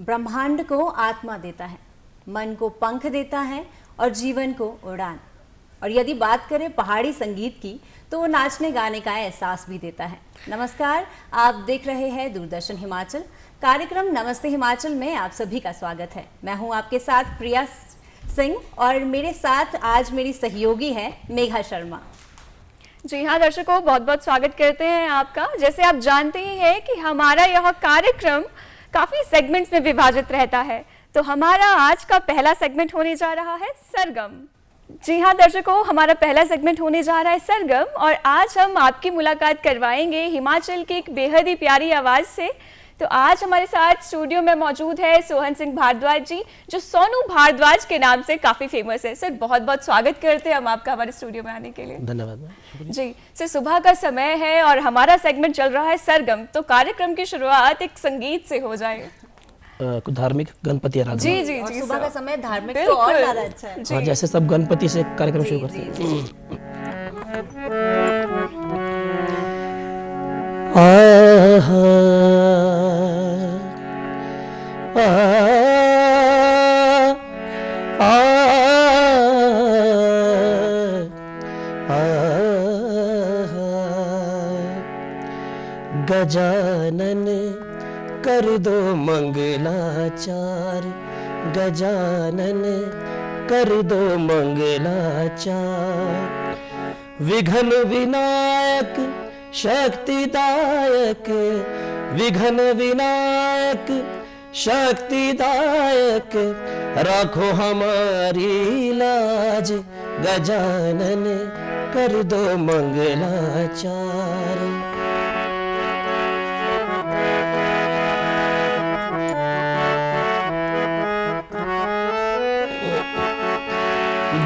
ब्रह्मांड को आत्मा देता है, मन को पंख देता है और जीवन को उड़ान। और यदि बात करें पहाड़ी संगीत की तो वो नाचने गाने का एहसास भी देता है। नमस्कार, आप देख रहे हैं दूरदर्शन हिमाचल। कार्यक्रम नमस्ते हिमाचल में आप सभी का स्वागत है। मैं हूं आपके साथ प्रिया सिंह और मेरे साथ आज मेरी सहयोगी है मेघा शर्मा। जी हाँ दर्शकों, बहुत बहुत स्वागत करते हैं आपका। जैसे आप जानते ही हैं कि हमारा यह कार्यक्रम काफ़ी सेगमेंट्स में विभाजित रहता है, तो हमारा आज का पहला सेगमेंट होने जा रहा है सरगम। जी हाँ दर्शकों, हमारा पहला सेगमेंट होने जा रहा है सरगम और आज हम आपकी मुलाकात करवाएंगे हिमाचल की एक बेहद ही प्यारी आवाज़ से। तो आज हमारे साथ स्टूडियो में मौजूद है सोहन सिंह भारद्वाज जी, जो सोनू भारद्वाज के नाम से काफ़ी फेमस है। सर बहुत बहुत स्वागत करते हैं हम आपका हमारे स्टूडियो में आने के लिए। धन्यवाद जी सर, सुबह का समय है और हमारा सेगमेंट चल रहा है सरगम, तो कार्यक्रम की शुरुआत एक संगीत से हो जाए। कुछ धार्मिक गणपति आराधना। जी जी और जी, सुबह का समय धार्मिक तो और ज्यादा अच्छा है। हाँ, जैसे सब गणपति से कार्यक्रम शुरू करते हैं। गजानन कर दो मंगलाचार, गजानन कर दो मंगलाचार। विघ्न विनायक शक्तिदायक, विघ्न विनायक शक्तिदायक, राखो हमारी लाज, गजानन कर दो मंगलाचार।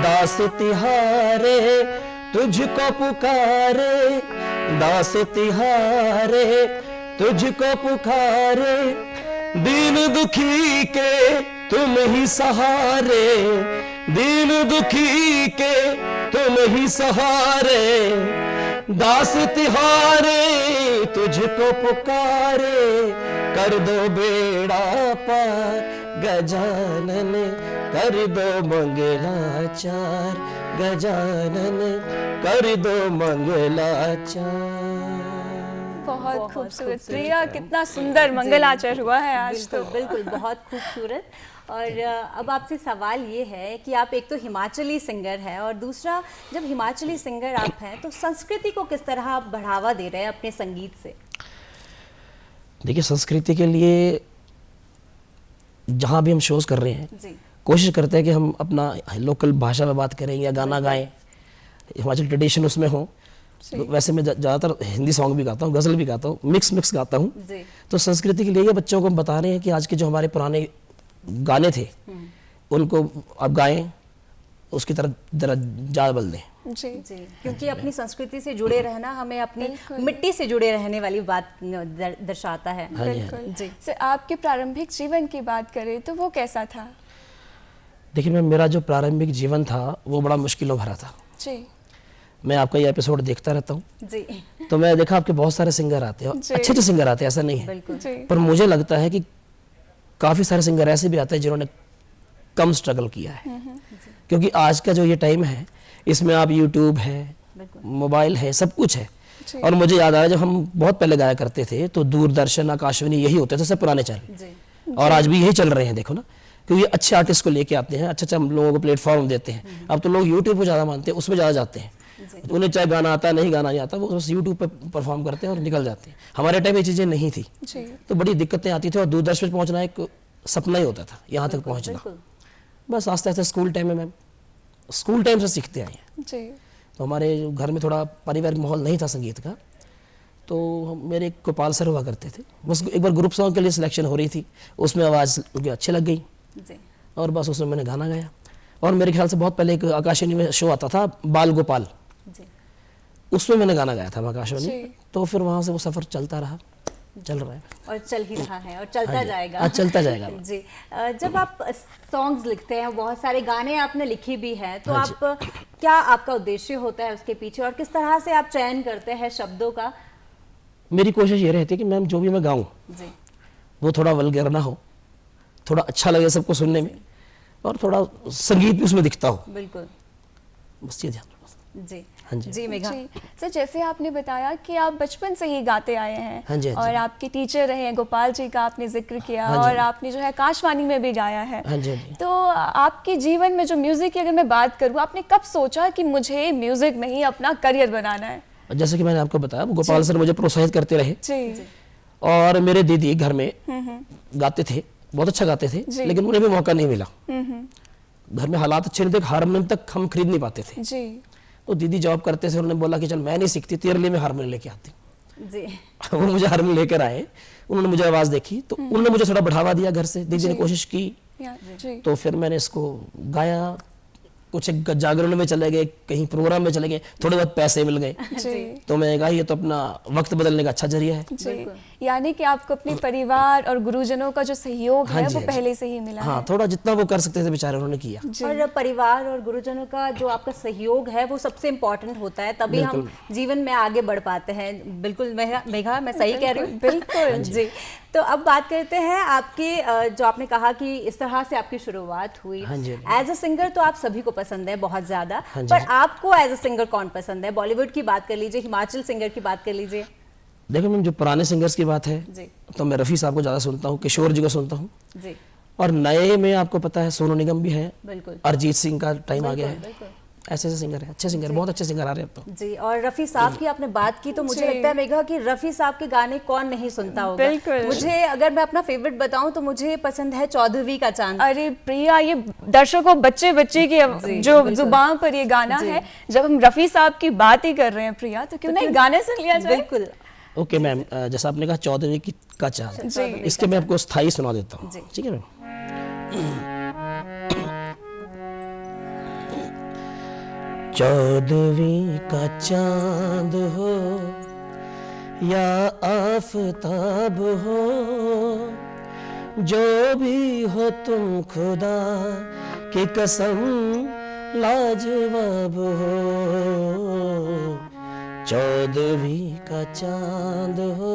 दास तिहारे तुझको पुकारे, दास तिहारे तुझको पुकारे, दीन दुखी के तुम ही सहारे, दीन दुखी के तुम ही सहारे। दास तिहारे तुझको पुकारे, कर दो बेड़ा पार, गजानन कर दो मंगलाचार, गजानन कर दो मंगलाचार। बहुत खूबसूरत प्रिया, कितना सुंदर मंगलाचरण हुआ है आज। तो बिल्कुल बहुत खूबसूरत। और अब आपसे सवाल ये है कि आप एक तो हिमाचली सिंगर हैं और दूसरा, जब हिमाचली सिंगर आप हैं तो संस्कृति को किस तरह आप बढ़ावा दे रहे हैं अपने संगीत से? देखिए, संस्कृति के लिए जहाँ भी हम शोज कर रहे हैं जी, कोशिश करते हैं कि हम अपना लोकल भाषा में बात करें या गाना गाएं, हिमाचल ट्रेडिशन उसमें हो। तो वैसे मैं ज़्यादातर हिंदी सॉन्ग भी गाता हूँ, गज़ल भी गाता हूँ, मिक्स गाता हूँ। तो संस्कृति के लिए ये बच्चों को हम बता रहे हैं कि आज के जो हमारे पुराने गाने थे उनको आप गाएं, उसकी तरफ जरा ज़्यादा बल दें। जी जी, क्योंकि अपनी संस्कृति से जुड़े रहना हमें अपनी मिट्टी से जुड़े रहने वाली बात दर्शाता है। बिल्कुल जी। सर, आपके प्रारंभिक जीवन की बात करें तो वो कैसा था? देखिए मैम, मेरा जो प्रारंभिक जीवन था वो बड़ा मुश्किलों भरा था जी। मैं आपका ये एपिसोड देखता रहता हूँ जी, तो मैं देखा आपके बहुत सारे सिंगर आते हैं, अच्छे अच्छे सिंगर आते हैं, ऐसा नहीं है। बिल्कुल जी। पर मुझे लगता है कि काफ़ी सारे सिंगर ऐसे भी आते हैं जिन्होंने कम स्ट्रगल किया है, क्योंकि आज का जो ये टाइम है इसमें आप यूट्यूब है, मोबाइल है, सब कुछ है। और मुझे याद आ रहा है जब हम बहुत पहले गाया करते थे तो दूरदर्शन, आकाशवाणी यही होते थे सब पुराने चैनल, और आज भी यही चल रहे हैं। देखो ना, क्योंकि अच्छे आर्टिस्ट को लेके आते हैं, अच्छा हम लोगों को प्लेटफॉर्म देते हैं। अब तो लोग यूट्यूब को ज़्यादा मानते हैं, उसमें ज़्यादा जाते हैं। उन्हें चाहे गाना आता है नहीं गाना नहीं आता, वो बस यूट्यूब पे परफॉर्म करते हैं और निकल जाते हैं। हमारे टाइम ये चीज़ें नहीं थी, तो बड़ी दिक्कतें आती थी और दूरदर्शन पे पहुंचना एक सपना ही होता था, यहाँ तक पहुंचना। बस आस्ते आस्ते स्कूल टाइम में, मैम स्कूल टाइम से सीखते आए हैं। तो हमारे घर में थोड़ा पारिवारिक माहौल नहीं था संगीत का, तो मेरे गोपाल सर हुआ करते थे, बस एक बार ग्रुप सॉन्ग के लिए सिलेक्शन हो रही थी, उसमें आवाज़ मुझे अच्छी लग गई और बस उसमें मैंने गाना गाया। और मेरे ख्याल से बहुत पहले एक आकाशवाणी में शो आता था बाल गोपाल, उसमें मैंने गाना गाया था आकाशवाणी। तो फिर वहाँ से वो सफ़र चलता रहा, चल रहा है और चल ही रहा है और चलता जाएगा। हाँ, चलता जाएगा जी। जब आप सॉन्ग्स लिखते हैं, बहुत सारे गाने आपने लिखे भी हैं, तो आप क्या आपका उद्देश्य होता है उसके पीछे और किस तरह से आप चयन करते हैं शब्दों का? मेरी कोशिश ये रहती है कि मैम जो भी मैं गाऊँ वो थोड़ा वल्गर ना हो, थोड़ा अच्छा लगे सबको सुनने में, और थोड़ा संगीत भी उसमें दिखता हो, बिल्कुल बस ये ध्यान रखना। जी हाँ जी। जी मेघा। जी सर, जैसे आपने बताया कि आप बचपन से ही गाते आए हैं, हाँ जी, हाँ जी। और आपके टीचर रहे हैं, गोपाल जी का आपने जिक्र किया, हाँ जी, और आपने जो है आकाशवाणी में भी गाया है। हाँ जी, हाँ जी। तो आपके जीवन में जो म्यूजिक की अगर मैं बात करूँ, आपने कब सोचा कि मुझे म्यूजिक में ही अपना करियर बनाना है? जैसे कि मैंने आपको बताया, गोपाल सर मुझे प्रोत्साहित करते रहे, जी। और मेरे दीदी घर में गाते थे, बहुत अच्छा गाते थे, लेकिन उन्हें भी मौका नहीं मिला। घर में हालात अच्छे नहीं थे, हारमोनियम तक हम खरीद नहीं पाते थे। जी। तो दीदी जॉब करते थे, उन्होंने बोला कि चल मैं नहीं सीखती, तेरे लिए मैं हारमोनियम लेके आती हूँ। जी वो मुझे हारमोनियम लेकर आए, उन्होंने मुझे आवाज देखी, तो उन्होंने मुझे थोड़ा बढ़ावा दिया घर से, दीदी ने कोशिश की, जी। तो फिर मैंने इसको गाया, कुछ एक जागरण में चले गए, कहीं प्रोग्राम में चले गए, थोड़े बहुत पैसे मिल गए, जी। तो मैं कहा ये तो अपना वक्त बदलने का अच्छा जरिया है। जी, यानी कि आपको अपने परिवार और गुरुजनों का जो सहयोग हाँ है जी, वो हाँ जी। पहले से ही मिला हाँ, है। थोड़ा जितना वो कर सकते थे बेचारे उन्होंने किया। और परिवार और गुरुजनों का जो आपका सहयोग है वो सबसे इम्पोर्टेंट होता है, तभी हम जीवन में आगे बढ़ पाते हैं। बिल्कुल मेघा, मैं सही कह रही हूँ? बिल्कुल। जी। तो अब बात करते हैं आपकी, जो आपने कहा कि इस तरह से आपकी शुरुआत हुई। हाँ जी। एज अ सिंगर तो आप सभी को पसंद है बहुत ज्यादा, हाँ जी। पर आपको एज अ सिंगर कौन पसंद है? बॉलीवुड की बात कर लीजिए, हिमाचल सिंगर की बात कर लीजिए। देखो मैम, जो पुराने सिंगर्स की बात है जी तो मैं रफ़ी साहब को ज़्यादा सुनता हूँ, किशोर जी को सुनता हूँ, जी और नए में आपको पता है सोनू निगम भी है, बिल्कुल अरिजीत सिंह का टाइम आ गया है। बिल्कुल। ऐसे ऐसे सिंगर है, अच्छे सिंगर, बहुत अच्छे सिंगर आ रहे हैं अब तो। जी, और रफ़ी साहब की आपने बात की तो मुझे जी। लगता है मेघा कि रफ़ी साहब के गाने कौन नहीं सुनता होगा। बिल्कुल। मुझे अगर मैं अपना फेवरेट बताऊं तो मुझे पसंद है चौदहवीं का चांद। अरे प्रिया, ये दर्शकों बच्चे बच्चे की जी, जो बिल्कुल। जुबान पर ये गाना जी। है, जब हम रफ़ी साहब की बात ही कर रहे हैं प्रिया, तो क्यों नहीं गाने सुन लिया जाए? बिल्कुल ओके मैम, जैसा आपने कहा 14वीं का चांद, जी। इसके मैं आपको स्थाई सुना देता हूँ, जी। ठीक है मैम। चौदहवीं का चांद हो या आफताब हो, जो भी हो तुम खुदा की कसम लाजवाब हो, चौदहवीं का चांद हो।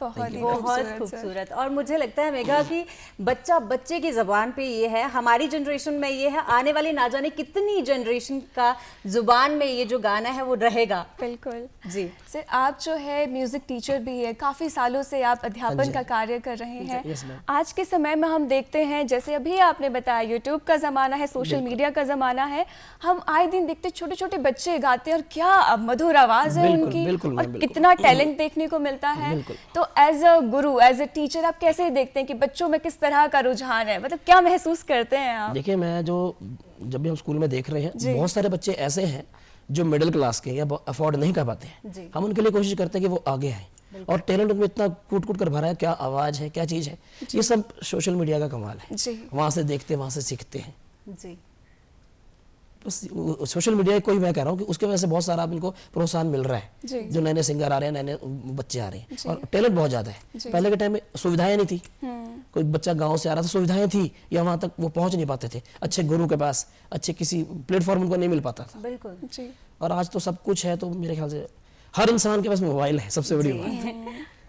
बहुत ही बहुत खूबसूरत सर। खूबसूरत। और मुझे लगता है मेघा कि बच्चा बच्चे की जबान पे ये है, हमारी जनरेशन में ये है, आने वाली ना जाने कितनी जनरेशन का जुबान में ये जो गाना है वो रहेगा। बिल्कुल जी सर, आप जो है म्यूजिक टीचर भी है, काफी सालों से आप अध्यापन का कार्य कर रहे हैं। Yes, ma'am. आज के समय में हम देखते हैं, जैसे अभी आपने बताया यूट्यूब का जमाना है, सोशल मीडिया का जमाना है, हम आए दिन देखते छोटे छोटे बच्चे गाते हैं, और क्या मधुर आवाज है बिल्कुल, उनकी, बिल्कुल, और बिल्कुल। कितना टैलेंट देखने को मिलता है। बिल्कुल। तो as a Guru, as a teacher, आप कैसे देखते हैं कि बच्चों में किस तरह का रुझान है, मतलब क्या महसूस करते हैं आप? देखिए, मैं जब भी हम स्कूल में देख रहे हैं, बहुत सारे बच्चे ऐसे हैं जो मिडिल क्लास के या अफोर्ड नहीं कर पाते जी। हैं, हम उनके लिए कोशिश करते हैं कि वो आगे आए, और टैलेंट उनमें इतना कूट कूट कर भरा है, क्या आवाज़ है, क्या चीज़ है, ये सब सोशल मीडिया का कमाल है। जी। वहाँ से देखते, वहाँ से सीखते हैं। जी बस सोशल मीडिया को ही मैं कह रहा हूँ कि उसके वजह से बहुत सारा अब इनको प्रोत्साहन मिल रहा जी। है, जो नए नए सिंगर आ रहे हैं, नए नए बच्चे आ रहे हैं, और टैलेंट बहुत ज़्यादा है। पहले के टाइम में सुविधाएं नहीं थी, कोई बच्चा गांव से आ रहा था, सुविधाएं थी या वहाँ तक वो पहुँच नहीं पाते थे, अच्छे गुरु के पास, अच्छे किसी प्लेटफॉर्म उनको नहीं मिल पाता था। बिल्कुल जी। और आज तो सब कुछ है, तो मेरे ख्याल से हर इंसान के पास मोबाइल है, सबसे बड़ी बात है,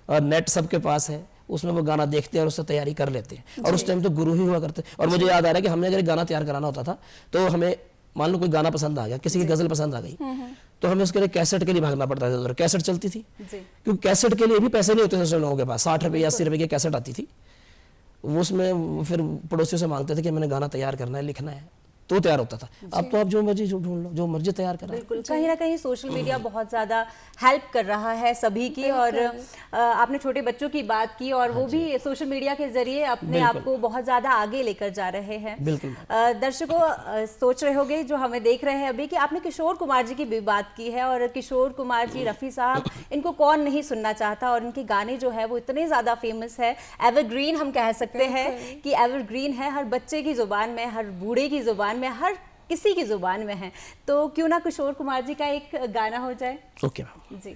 और नेट सबके पास है, उसमें वो गाना देखते हैं और उससे तैयारी कर लेते हैं। और उस टाइम तो गुरु ही हुआ करते। और मुझे याद आ रहा है कि हमने अगर गाना तैयार कराना होता था, तो हमें मान लो कोई गाना पसंद आ गया, किसी की गजल पसंद आ गई, तो हमें उसके लिए कैसेट के लिए भागना पड़ता था। उधर कैसेट चलती थी, जी क्योंकि कैसेट के लिए भी पैसे नहीं होते थे लोगों के पास, 60 रुपये 80 रुपये की कैसेट आती थी, वो उसमें फिर पड़ोसियों से मांगते थे कि मैंने गाना तैयार करना है, लिखना है, तो तैयार होता था। अब तो आप जो मर्जी ढूंढ लो, जो मर्जी तैयार करा। बिल्कुल, कहीं ना कहीं सोशल मीडिया बहुत ज़्यादा हेल्प कर रहा है सभी की। और आपने छोटे बच्चों की बात की, और वो भी सोशल मीडिया के जरिए अपने आप को बहुत ज़्यादा आगे लेकर जा रहे हैं। बिल्कुल। दर्शकों सोच रहे होंगे जो हमें देख रहे हैं अभी कि आपने किशोर कुमार जी की भी बात की है, और किशोर कुमार जी, रफ़ी साहब, इनको कौन नहीं सुनना चाहता, और इनके गाने जो है वो इतने ज़्यादा फेमस है, एवरग्रीन हम कह सकते हैं कि एवरग्रीन है, हर बच्चे की ज़ुबान में, हर बूढ़े की ज़ुबान में, हर किसी की जुबान में है। तो क्यों ना किशोर कुमार जी का एक गाना हो जाए। ओके मैम जी।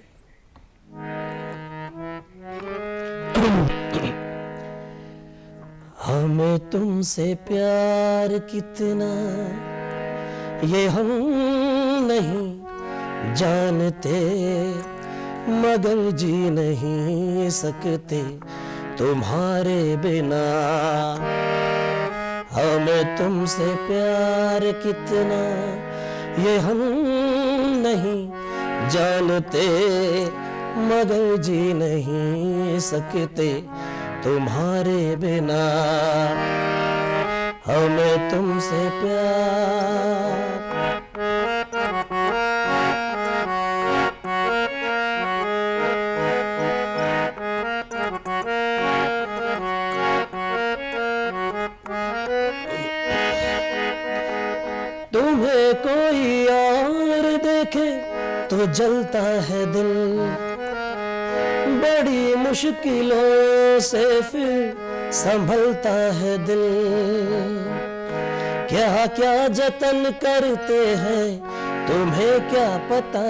हमें तुमसे प्यार कितना ये हम नहीं जानते, मगर जी नहीं सकते तुम्हारे बिना। हमें तुमसे प्यार कितना ये हम नहीं जानते, मगर जी नहीं सकते तुम्हारे बिना। हमें तुमसे प्यार। तुम्हें कोई और देखे तो जलता है दिल, बड़ी मुश्किलों से फिर संभलता है दिल। क्या क्या जतन करते हैं तुम्हें क्या पता,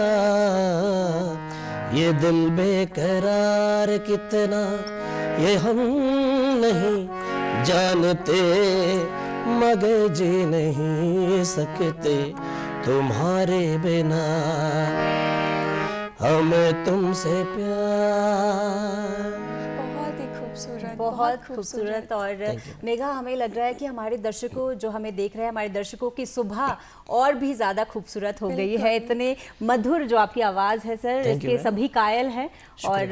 ये दिल बेकरार कितना ये हम नहीं जानते, मगर जी नहीं सकते तुम्हारे बिना। हमें तुमसे प्यार। बहुत ही खूबसूरत, बहुत खूबसूरत। और मेघा, हमें लग रहा है कि हमारे दर्शकों जो हमें देख रहे हैं, हमारे दर्शकों की सुबह और भी ज़्यादा खूबसूरत हो गई है। इतने मधुर जो आपकी आवाज़ है सर, इसके सभी कायल हैं और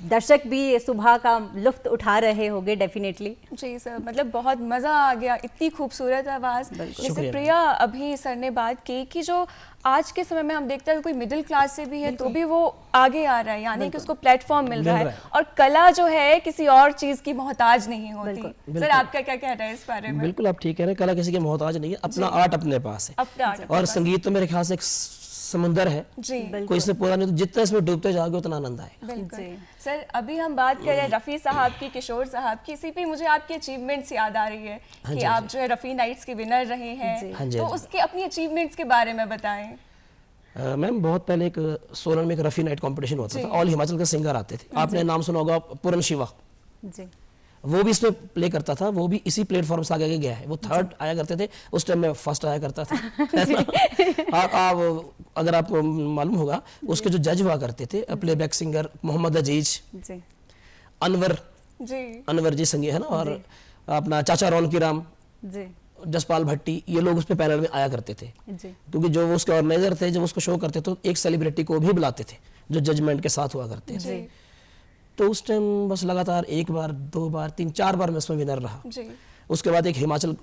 दर्शक भी सुबह का लुत्फ उठा रहे होंगे डेफिनेटली। जी सर, मतलब बहुत मज़ा आ गया, इतनी खूबसूरत आवाज़। जैसे प्रिया अभी सर ने बात की कि जो आज के समय में हम देखते हैं कोई मिडिल क्लास से भी है तो भी वो आगे आ रहा है, यानी कि उसको प्लेटफॉर्म मिल रहा है और कला जो है किसी और चीज़ की मोहताज नहीं होती। सर आपका क्या कहना है इस बारे में? बिल्कुल आप ठीक कह रहे हैं, कला किसी की मोहताज नहीं है, अपना आर्ट अपने पास है। और संगीत तो मेरे ख्याल से एक समुंदर है जी, कोई इसमें पूरा नहीं, तो जितना इसमें डूबते जाओगे उतना आनंद आएगा। बिल्कुल। सर अभी हम बात कर रहे हैं रफ़ी साहब की, किशोर साहब की, इसी पे मुझे आपकी अचीवमेंट्स याद आ रही है कि आप जो है रफ़ी नाइट्स के विनर रहे हैं, तो उसके अपनी अचीवमेंट्स के बारे में बताएं। मैम बहुत पहले एक सोलन में एक रफ़ी नाइट कंपटीशन होता था, ऑल हिमाचल के सिंगर आते थे। आपने नाम सुना होगा पूरन शिवा जी, वो भी इसमें प्ले करता था, वो भी इसी प्लेटफॉर्म से आगे गया है। वो थर्ड आया करते थे, उस टाइम में फर्स्ट आया करता था। आप अगर आपको मालूम होगा उसके जो जज हुआ करते थे प्लेबैक सिंगर मोहम्मद अजीज जी, अनवर जी संगी है ना, और अपना चाचा रौनकी राम जी, जसपाल भट्टी, ये लोग उस पे पैनल में आया करते थे जी। क्योंकि जो वो उसके ऑर्गेनाइजर थे, जब उसको शो करते तो एक सेलिब्रिटी को भी बुलाते थे जो जजमेंट के साथ हुआ करते थे। तो उस टाइम बस लगातार एक बार, दो बार, तीन, चार बार मैं उसमें विनर रहा जी। उसके बाद एक हिमाचल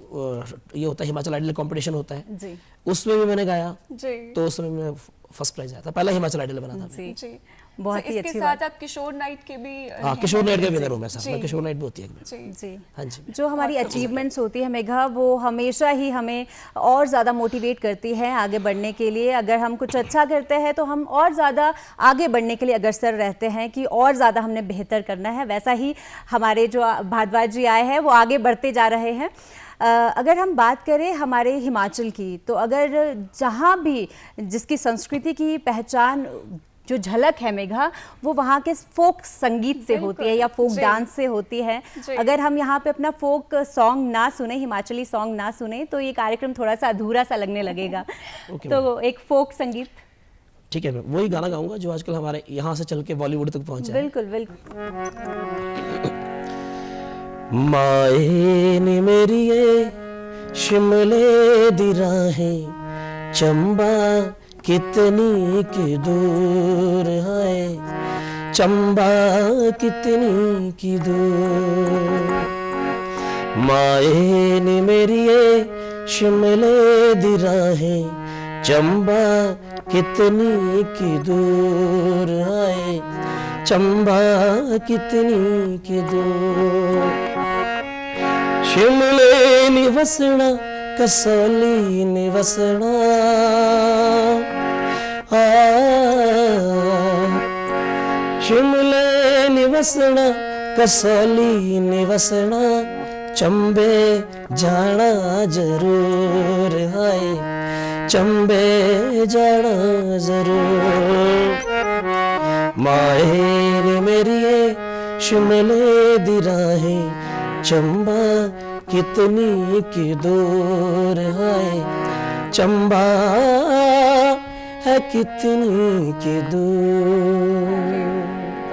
ये होता है, हिमाचल आइडल कंपटीशन होता है जी, उसमें भी मैंने गाया जी। तो उसमें मैं फर्स्ट प्राइज आया था, पहला हिमाचल आइडल बना था जी, जी। बहुत ही अच्छी बात। आप किशोर नाइट के भी, हाँ किशोर नाइट के विनर हूं मैं सर, मैं किशोर नाइट भी होती है जी। हाँ जी। जो हमारी अचीवमेंट्स होती है मेघा, वो हमेशा ही हमें और ज़्यादा मोटिवेट करती है आगे बढ़ने के लिए। अगर हम कुछ अच्छा करते हैं तो हम और ज़्यादा आगे बढ़ने के लिए अग्रसर रहते हैं कि और ज़्यादा हमने बेहतर करना है। वैसा ही हमारे जो भारद्वाज जी आए हैं वो आगे बढ़ते जा रहे हैं। अगर हम बात करें हमारे हिमाचल की, तो अगर जहाँ भी जिसकी संस्कृति की पहचान जो झलक है मेघा, वो वहाँ के फोक संगीत से होती है या फोक डांस से होती है। अगर हम यहाँ पे अपना फोक सॉन्ग ना सुने, हिमाचली सॉन्ग ना सुने, तो ये कार्यक्रम थोड़ा सा अधूरा सा लगने लगेगा। तो एक फोक संगीत, ठीक है, मैं वही गाना गाऊंगा जो आजकल हमारे यहाँ से चल के बॉलीवुड तक पहुंचा है। बिल्कुल बिल्कुल। माए नी मेरिए शिमले दी राहें, चंबा कितनी की दूर है, चंबा कितनी की दूर। माए नी मेरिए शिमले दी राहें, चंबा कितनी की दूर है, चंबा कितनी की दूर। शिमले निवसना कसौली निवसना, शिमले निवसना कसौली निवसना, चंबे जाना जरूर है, चंबे जाना जरूर। माए मेरिए शिमले दी राहें, चंबा कितनी की दूर है, चंबा है कितनी की दूर।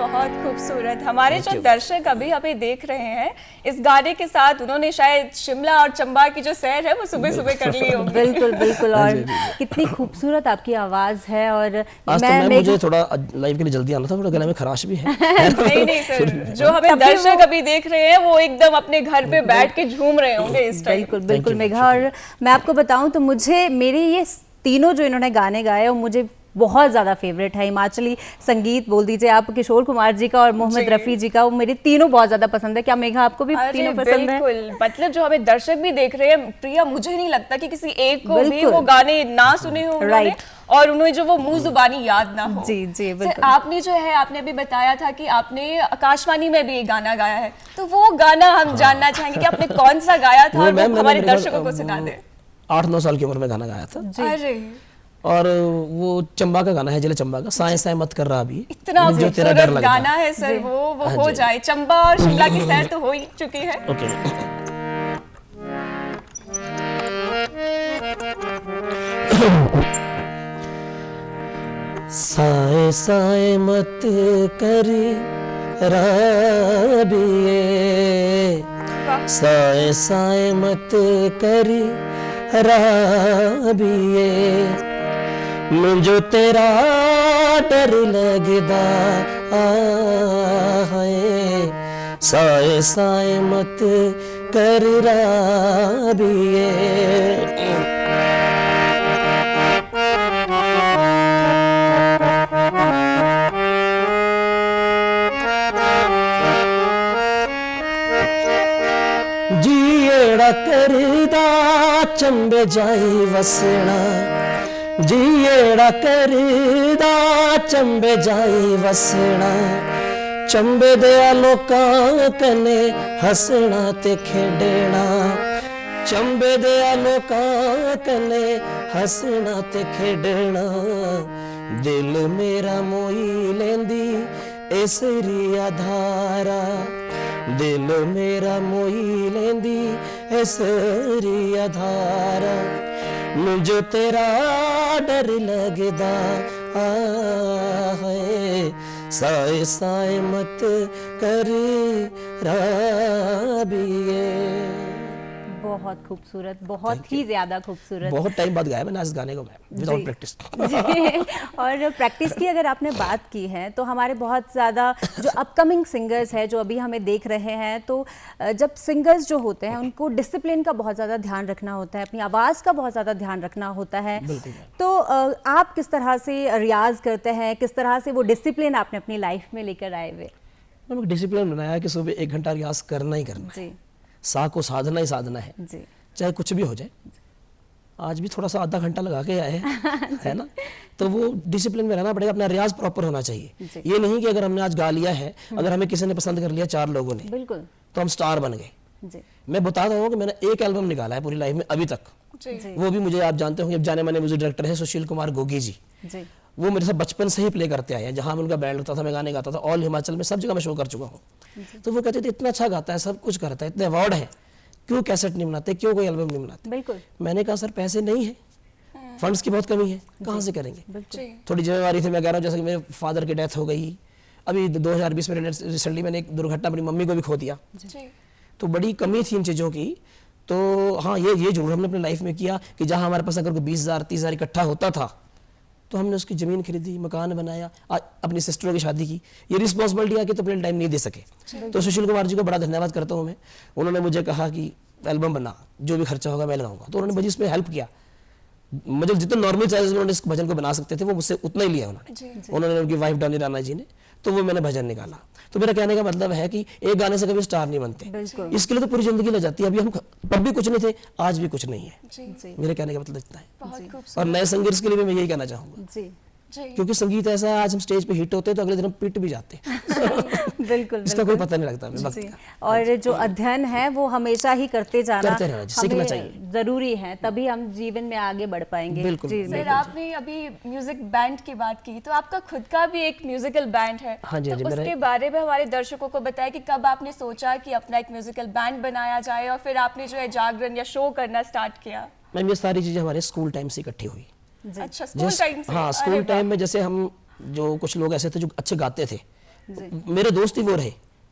बहुत खूबसूरत। हमारे जो you. दर्शक अभी हमें देख रहे हैं, इस गाने के साथ उन्होंने शायद शिमला और चंबा की जो सैर है वो सुबह सुबह कर ली होगी। बिल्कुल बिल्कुल। हाँ और जी, हाँ कितनी खूबसूरत आपकी आवाज है। और आज तो मैम मुझे थोड़ा लाइव के लिए जल्दी आना था, थोड़ा गले में खराश भी है। नहीं नहीं सर, जो हमें दर्शक अभी देख रहे हैं वो एकदम अपने घर पे बैठ के झूम रहे होंगे इस टाइम। बिल्कुल बिल्कुल मेघा। और मैं आपको बताऊं तो मुझे मेरे ये तीनों जो इन्होंने गाने गाए वो मुझे बहुत ज़्यादा फेवरेट है। हिमाचली संगीत बोल दीजिए आप, किशोर कुमार जी का और मोहम्मद रफ़ी जी का, वो मेरे तीनों बहुत ज़्यादा पसंद है। क्या मेघा आपको भी तीनों पसंद है? बिल्कुल, मतलब जो हमें दर्शक भी देख रहे हैं प्रिया, मुझे नहीं लगता कि किसी एक को भी वो गाने ना सुने हो उन्होंने और उन्हें जो वो मुंह जुबानी याद ना हो। जी जी बिल्कुल। आपने जो है, आपने अभी बताया था कि आपने आकाशवाणी में भी एक गाना गाया है, तो वो गाना हम जानना चाहेंगे कि आपने कौन सा गाया था और वो हमारे दर्शकों को सुना दे। 8-9 साल की उम्र में गाना गाया था। अरे और वो चंबा का गाना है, जिले चंबा का, साए साए मत कर रहा अभी, इतना जो तेरा डर खूबसूरत लगता गाना है सर, वो हाँ हो जी। जाए। चंबा और शिमला की सैर तो हो ही चुकी है। ओके। साए साए मत करी राबिए, साए साए मत करी राबिए, मुझे तेरा डर लगदा है, साए साए मत कर राबिए। जीड़ा करदा चंबे जाई वसना, जीड़ा करदा चंबे जाई वसना, चंबे दे लोकां कने हसना ते खेडना, चंबे दे लोकां कने हसना ते खेडना, दिल मेरा मोई लेंदी इसरी आधारा, दिल मेरा मोई लेंदी इसरी आधारा, मुझे तेरा डर लगदा है, साए साए मत कर राबिए। बहुत खूबसूरत, बहुत ही ज्यादा खूबसूरत। बहुत टाइम बाद गाया मैंने इस गाने को, मैं विदाउट प्रैक्टिस। और प्रैक्टिस की अगर आपने बात की है तो हमारे बहुत ज़्यादा जो अपकमिंग सिंगर्स हैं जो अभी हमें देख रहे हैं, तो जब सिंगर्स जो होते हैं उनको डिसिप्लिन का बहुत ज़्यादा ध्यान रखना होता है, अपनी आवाज़ का बहुत ज़्यादा ध्यान रखना होता है। तो आप किस तरह से रियाज करते हैं, किस तरह से वो डिसिप्लिन आपने अपनी लाइफ में लेकर आए हुए? मैंने डिसिप्लिन बनाया कि सुबह 1 घंटा रियाज करना ही करना है, सा को साधना ही साधना है, चाहे कुछ भी हो जाए। आज भी थोड़ा सा आधा घंटा लगा के आए हैं, है ना, तो वो डिसिप्लिन में रहना पड़ेगा, अपना रियाज प्रॉपर होना चाहिए। ये नहीं कि अगर हमने आज गा लिया है, अगर हमें किसी ने पसंद कर लिया 4 लोगों ने, बिल्कुल, तो हम स्टार बन गए। मैं बता रहा हूँ कि मैंने एक एल्बम निकाला है पूरी लाइफ में अभी तक, वो भी मुझे आप जानते होंगे, जाने माने म्यूजिक डायरेक्टर है सुशील कुमार गोगी जी, वो मेरे साथ बचपन से ही प्ले करते आए हैं। जहाँ मैं उनका बैंड होता था, मैं गाने गाता था, ऑल हिमाचल में सब जगह मैं शो कर चुका हूँ। तो वो कहते थे इतना अच्छा गाता है, सब कुछ करता है, इतने अवार्ड है, क्यों कैसेट नहीं बनाते, क्यों कोई एल्बम नहीं बनाते? बिल्कुल। मैंने कहा सर पैसे नहीं है, फंड्स की बहुत कमी है, कहाँ से करेंगे? थोड़ी जिम्मेवारी थी, मैं कह रहा हूँ, जैसे कि मेरे फादर की डेथ हो गई अभी 2020 में, रिसेंटली मैंने एक दुर्घटना अपनी मम्मी को भी खो दिया, तो बड़ी कमी थी इन चीज़ों की। तो हाँ, ये जरूर हमने अपनी लाइफ में किया कि जहाँ हमारे पास अगर 20,000 30,000 इकट्ठा होता था तो हमने उसकी ज़मीन खरीदी, मकान बनाया, अपनी सिस्टरों की शादी की। ये रिस्पॉन्सिबिलिटी आके तो अपने टाइम नहीं दे सके, तो सुशील कुमार जी को बड़ा धन्यवाद करता हूँ मैं। उन्होंने मुझे कहा कि एल्बम बना, जो भी खर्चा होगा मैं लगाऊंगा, तो उन्होंने मुझे इसमें हेल्प किया। मतलब जितने नॉर्मल चार्जेस उन्होंने इस भजन को बना सकते थे वो मुझसे उतना ही लिया उन्होंने उनकी वाइफ डानी राणा जी ने, तो वो मैंने भजन निकाला। तो मेरा कहने का मतलब है कि एक गाने से कभी स्टार नहीं बनते, इसके लिए तो पूरी जिंदगी लग जाती है। अभी हम तब भी कुछ नहीं थे, आज भी कुछ नहीं है। मेरे कहने का मतलब इतना है। और नए संगीत के लिए भी मैं यही कहना चाहूंगा, क्योंकि संगीत ऐसा है, आज हम स्टेज पे हिट होते हैं तो अगले दिन हम पिट भी जाते हैं। बिल्कुल, इसका कोई पता नहीं लगता हमें वक्त का। और जो अध्ययन है वो हमेशा ही करते जाना, सीखना चाहिए, जरूरी है, तभी हम जीवन में आगे बढ़ पाएंगे। बिल्कुल। सर, आपने अभी म्यूजिक बैंड की बात की, तो आपका खुद का भी एक म्यूजिकल बैंड है। हाँ जी, तो उसके बारे में हमारे दर्शकों को बताया कि कब आपने सोचा कि अपना एक म्यूजिकल बैंड बनाया जाए और फिर आपने जो है जागरण या शो करना स्टार्ट किया? मैम, ये सारी चीजें हमारे स्कूल टाइम से इकट्ठी हुई। अच्छा, स्कूल टाइम से? हाँ, स्कूल टाइम में जैसे हम जो कुछ लोग ऐसे थे जो अच्छे गाते थे, मेरे दोस्त ही वो रहे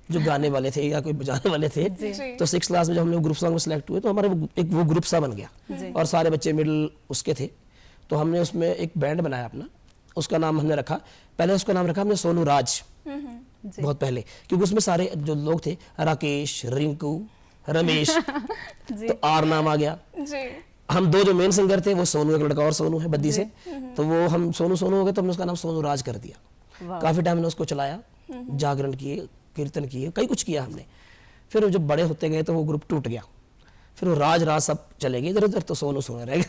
जो गाने वाले थे या कोई बजाने वाले थे। तो 6th क्लास में जब हम लोग ग्रुप सॉन्ग में सिलेक्ट हुए तो हमारे वो ग्रुप सा बन गया और सारे बच्चे मिडिल उसके थे। तो हमने उसमें एक बैंड बनाया अपना, उसका नाम हमने रखा, पहले उसका नाम रखा हमने सोनू राज, बहुत पहले, क्योंकि उसमें सारे जो लोग थे राकेश, रिंकू, रमेश, तो आर नाम आ गया। हम 2 जो मेन सिंगर थे वो सोनू, एक लड़का और सोनू है बद्दी से, तो वो हम सोनू हो गए, तो हमने उसका नाम सोनू राज कर दिया। काफी टाइम हमने उसको चलाया, जागरण किए, कीर्तन किए, कई कुछ किया हमने। फिर जब बड़े होते गए तो वो ग्रुप टूट गया, फिर वो राज सब चले गए इधर उधर, तो सोनू रह गया।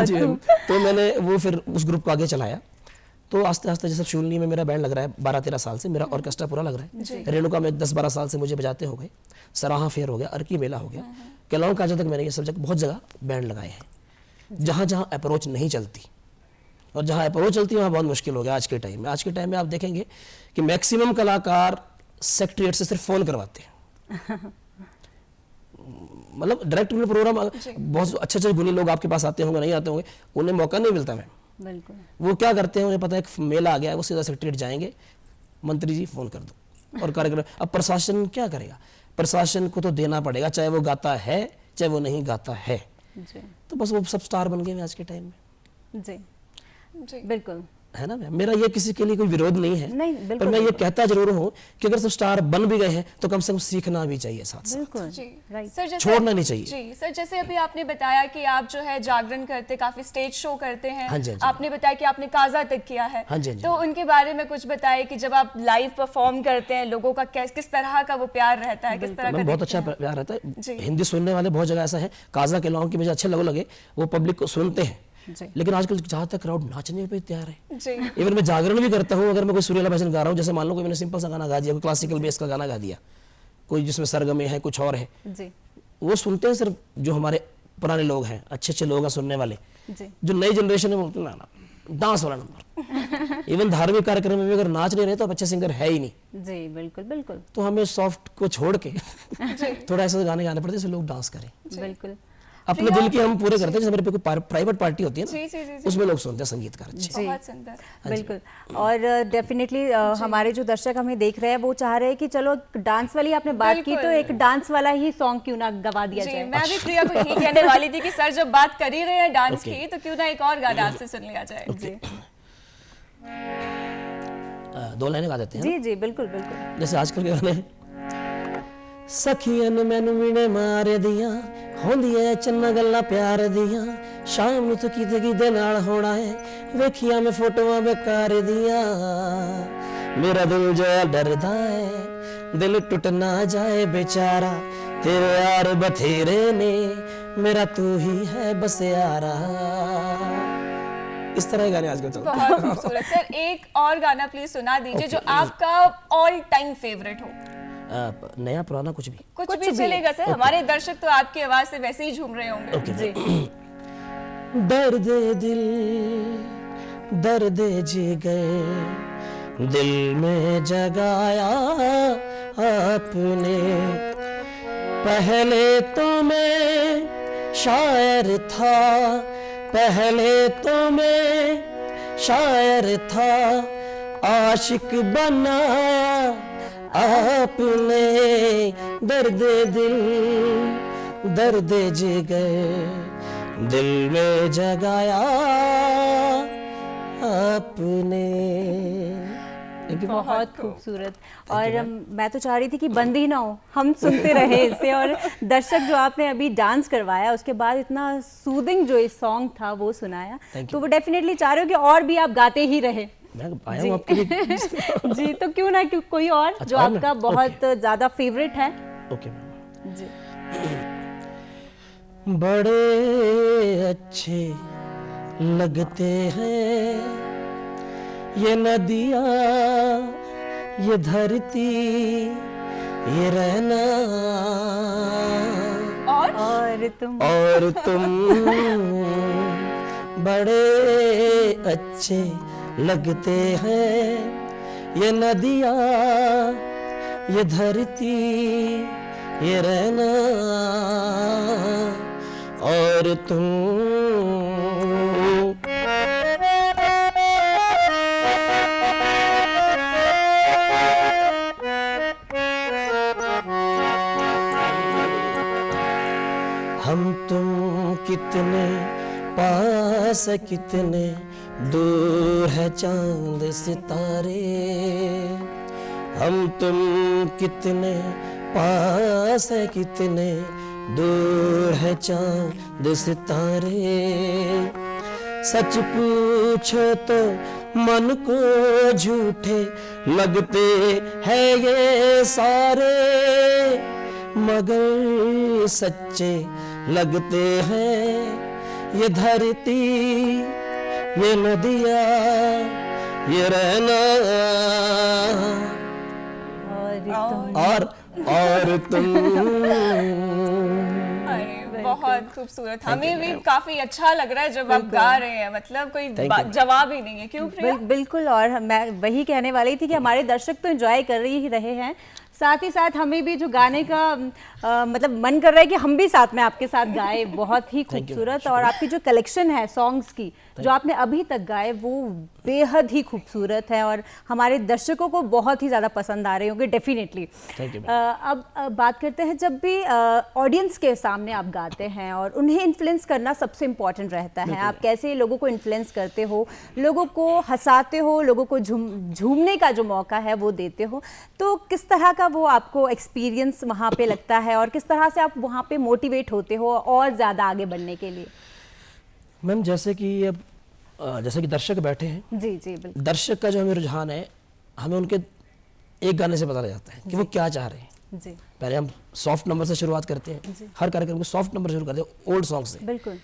जी, तो मैंने वो फिर उस ग्रुप को आगे चलाया। तो आस्ते आस्ते जैसे शूलनी में मेरा बैंड लग रहा है 12-13 साल से, मेरा ऑर्केस्ट्रा पूरा लग रहा है। रेणुका में 10-12 साल से मुझे बजाते हो गए, सराहा फेयर हो गया, अर्की मेला हो गया, केलांग काजा तक मैंने ये सब जगह बहुत जगह बैंड लगाए हैं। जहाँ जहाँ अप्रोच नहीं चलती और जहाँ अप्रोच चलती है वहाँ बहुत मुश्किल हो गया आज के टाइम में। आज के टाइम में आप देखेंगे कि मैक्सिमम कलाकार सेक्रेटरीट से सिर्फ फोन करवाते हैं। मतलब डायरेक्ट प्रोग्राम, बहुत अच्छे गुणी लोग आपके पास आते होंगे, नहीं आते होंगे, उन्हें मौका नहीं मिलता। मैम बिल्कुल, वो क्या करते हैं, उन्हें पता है कि मेला आ गया है, वो सीधा सेक्रेटरीट जाएंगे, मंत्री जी फोन कर दो और कार्यक्रम। अब प्रशासन क्या करेगा, प्रशासन को तो देना पड़ेगा, चाहे वो गाता है चाहे वो नहीं गाता है। तो बस वो सब स्टार बन गए आज के टाइम में। जी बिल्कुल, है ना। मेरा ये किसी के लिए कोई विरोध नहीं है, नहीं, बिल्कुल, पर मैं ये कहता जरूर हूँ कि अगर सब स्टार बन भी गए हैं तो कम से कम सीखना भी चाहिए साथ साथ, बिल्कुल, राइट सर। जैसे छोड़ना नहीं चाहिए। जी सर, जैसे अभी आपने बताया कि आप जो है जागरण करते, काफी स्टेज शो करते हैं। हाँ जी, आपने बताया कि आपने काजा तक किया है। हाँ जी, तो उनके बारे में कुछ बताइए कि जब आप लाइव परफॉर्म करते हैं, लोगों का किस तरह का वो प्यार रहता है, किस तरह का बहुत अच्छा प्यार रहता है। हिंदी सुनने वाले बहुत जगह ऐसा है, काजा के लॉन्ग की मुझे अच्छे लगे, वो पब्लिक को सुनते हैं। लेकिन आजकल जहाँ तक क्राउड नाचने पे तैयार है। इवन मैं जागरण भी करता हूँ, अगर मैं कोई सुरीला भजन गा रहा हूँ, जैसे मान लो कोई मैंने सिंपल सा गाना गा दिया, कोई क्लासिकल बेस का गाना गा दिया, कोई जिसमें सरगमे है, कुछ और है, वो सुनते हैं सिर्फ जो हमारे पुराने लोग हैं, अच्छे लोग हैं सुनने वाले। जो नई जनरेशन है वो ना डांस वाला नंबर। इवन धार्मिक कार्यक्रम में भी अगर नाच नहीं रहे तो अच्छे सिंगर है ही नहीं। जी बिल्कुल बिल्कुल। तो हमें सॉफ्ट को छोड़ के थोड़ा ऐसे गाने गाने पड़ते हैं लोग डांस करें। बिल्कुल, अपने दिल की हम पूरे करते हैं। जैसे मेरे पे कोई प्राइवेट पार्टी होती है ना, उसमें लोग सुनते हैं संगीतकार अच्छे। बहुत सुंदर, बिल्कुल। और डेफिनेटली हमारे जो दर्शक हमें देख रहे हैं वो चाह रहे हैं कि चलो डांस वाली आपने बात की तो एक डांस वाला ही सॉन्ग क्यों ना गवा दिया जाए। मैं भी प्रिया को यही कहने वाली थी कि सर जब बात कर ही रहे हैं डांस की, तो क्यों ना एक और गाना आपसे सुन लिया जाए। जी 2 लाइनें गा देते हैं। जी जी बिल्कुल बिल्कुल। जैसे आजकल के गाने, सखियन मैनू मीने मारे दियां होंदियां चन्ना गल्लां प्यार दियां, शाम नूं तो किते नाल होना है, वेखियां मैं फोटोआं बेकार दियां, मेरा दिल जो डरदा है दिल टुट ना जाए बेचारा, तेरे यार बथेरे ने मेरा तू ही है बस यारा। इस तरह के गाने आजकल चलते हैं। बहुत खूबसूरत। सर एक और गाना प्लीज सुना दीजिए जो आपका ऑल टाइम फेवरेट हो। नया पुराना कुछ भी चलेगा सर। हमारे दर्शक तो आपकी आवाज से वैसे ही झूम रहे होंगे। जी। दर्द दिल दर्द जिगर दिल में जगाया आपने, पहले तो मैं शायर था, पहले तो मैं शायर था, आशिक बनाया आपने, दर्द दिल दर्द जिगर दिल में जगाया आपने। बहुत खूबसूरत। और मैं तो चाह रही थी कि बंद ही ना हो, हम सुनते रहे इसे। और दर्शक जो आपने अभी डांस करवाया उसके बाद इतना सूदिंग जो इस सॉन्ग था वो सुनाया, तो वो डेफिनेटली चाह रहे हो कि और भी आप गाते ही रहे। मैं आया हूं आपके लिए। जी, तो क्यों ना कोई और जो आपका बहुत ज्यादा फेवरेट है। ओके जी। बड़े अच्छे लगते हैं ये नदियाँ ये धरती ये रहना, और तुम बड़े अच्छे लगते हैं ये नदियाँ ये धरती ये रहना, और तुम कितने पास है, कितने दूर है चांद सितारे, हम तुम कितने पास है, कितने दूर है चांद सितारे। सच पूछो तो मन को झूठे लगते हैं ये सारे, मगर सच्चे लगते हैं ये धरती, ये नदियाँ, ये रहना और तुम। अरे बहुत खूबसूरत, हमें भी काफी अच्छा लग रहा है जब आप गा रहे हैं, मतलब कोई जवाब ही नहीं है। क्यों प्रिया? बिल्कुल, और मैं वही कहने वाली थी कि हमारे दर्शक तो एंजॉय कर ही रहे हैं, साथ ही साथ हमें भी जो गाने का मतलब मन कर रहा है कि हम भी साथ में आपके साथ गाए। बहुत ही खूबसूरत, और आपकी जो कलेक्शन है सॉन्ग्स की जो आपने अभी तक गाए वो बेहद ही खूबसूरत है और हमारे दर्शकों को बहुत ही ज़्यादा पसंद आ रहे होंगे डेफिनेटली। अब बात करते हैं, जब भी ऑडियंस के सामने आप गाते हैं और उन्हें इन्फ्लुएंस करना सबसे इम्पॉर्टेंट रहता है, आप कैसे लोगों को इन्फ्लुएंस करते हो, लोगों को हंसाते हो, लोगों को झूमने का जो मौका है वो देते हो, तो किस तरह का वो आपको एक्सपीरियंस वहाँ पे लगता है और किस तरह से आप वहाँ पे मोटिवेट होते हो और ज़्यादा आगे बढ़ने के लिए? मैम जैसे कि अब जैसे कि दर्शक बैठे हैं, जी जी बिल्कुल, दर्शक का जो हमें रुझान है, हमें उनके एक गाने से पता लग जाता है कि वो क्या चाह रहे हैं। जी पहले हम सॉफ्ट नंबर से शुरुआत करते हैं, हर कार्यक्रम को सॉफ्ट नंबर से शुरू करते हैं, ओल्ड सॉन्ग से, बिल्कुल,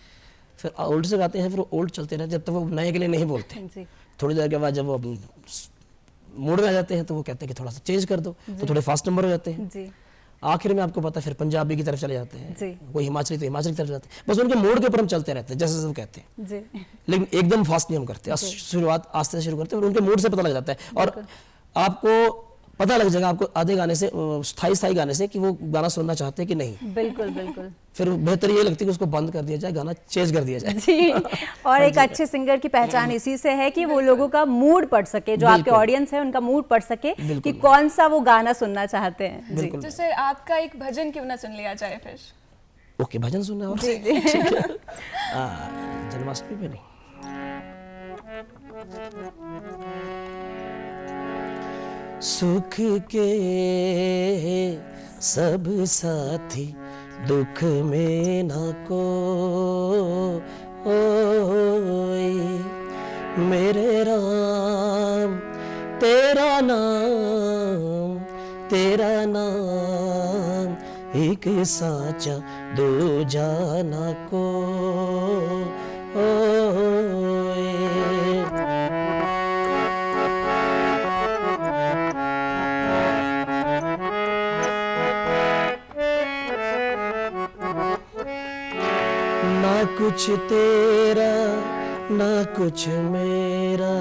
फिर ओल्ड से गाते हैं, फिर ओल्ड चलते रहते हैं जब तक वो नए के लिए नहीं बोलते। जी थोड़ी देर के बाद जब वो मूड में आ जाते हैं तो वो कहते हैं कि थोड़ा सा चेंज कर दो, तो थोड़े फास्ट नंबर हो जाते हैं। जी आखिर में आपको पता है फिर पंजाबी की तरफ चले जाते हैं, जी। कोई हिमाचली तो हिमाचली की तरफ जाते हैं, बस उनके मूड के ऊपर हम चलते रहते हैं जैसे जैसे वो कहते हैं, जी लेकिन एकदम फास्ट नहीं हम करते, शुरुआत आस्ते से शुरू करते हैं और उनके मूड से पता लग जाता है और आपको पता लग जाएगा, आपको आधे गाने से स्थाई गाने से कि वो गाना सुनना चाहते हैं कि नहीं। बिल्कुल बिल्कुल, फिर बेहतर ये लगती है कि उसको बंद कर दिया जाए, गाना चेंज कर दिया जाए। जी, और एक अच्छे सिंगर की पहचान इसी से है कि वो लोगों का मूड पढ़ सके, जो आपके ऑडियंस है उनका मूड पढ़ सके कि कौन सा वो गाना सुनना चाहते हैं। जी तो सर आपका एक भजन क्यों ना सुन लिया जाए फिर? ओके, भजन सुनना है और जी जी जन्माष्टमी पे नहीं, सुख के सब साथी दुख में न कोई, मेरे राम तेरा नाम एक साचा दूजा न कोई। ना कुछ तेरा ना कुछ मेरा,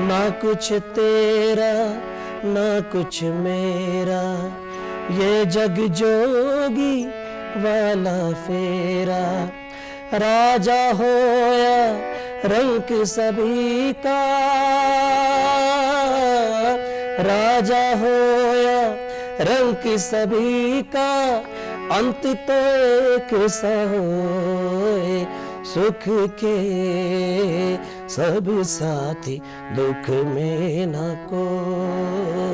ना कुछ तेरा ना कुछ मेरा, ये जग जोगी वाला फेरा, राजा होया रंग सभी का, राजा होया रंग सभी का, अंत तो एक सा होए, सुख के सब साथी दुख में न कोई।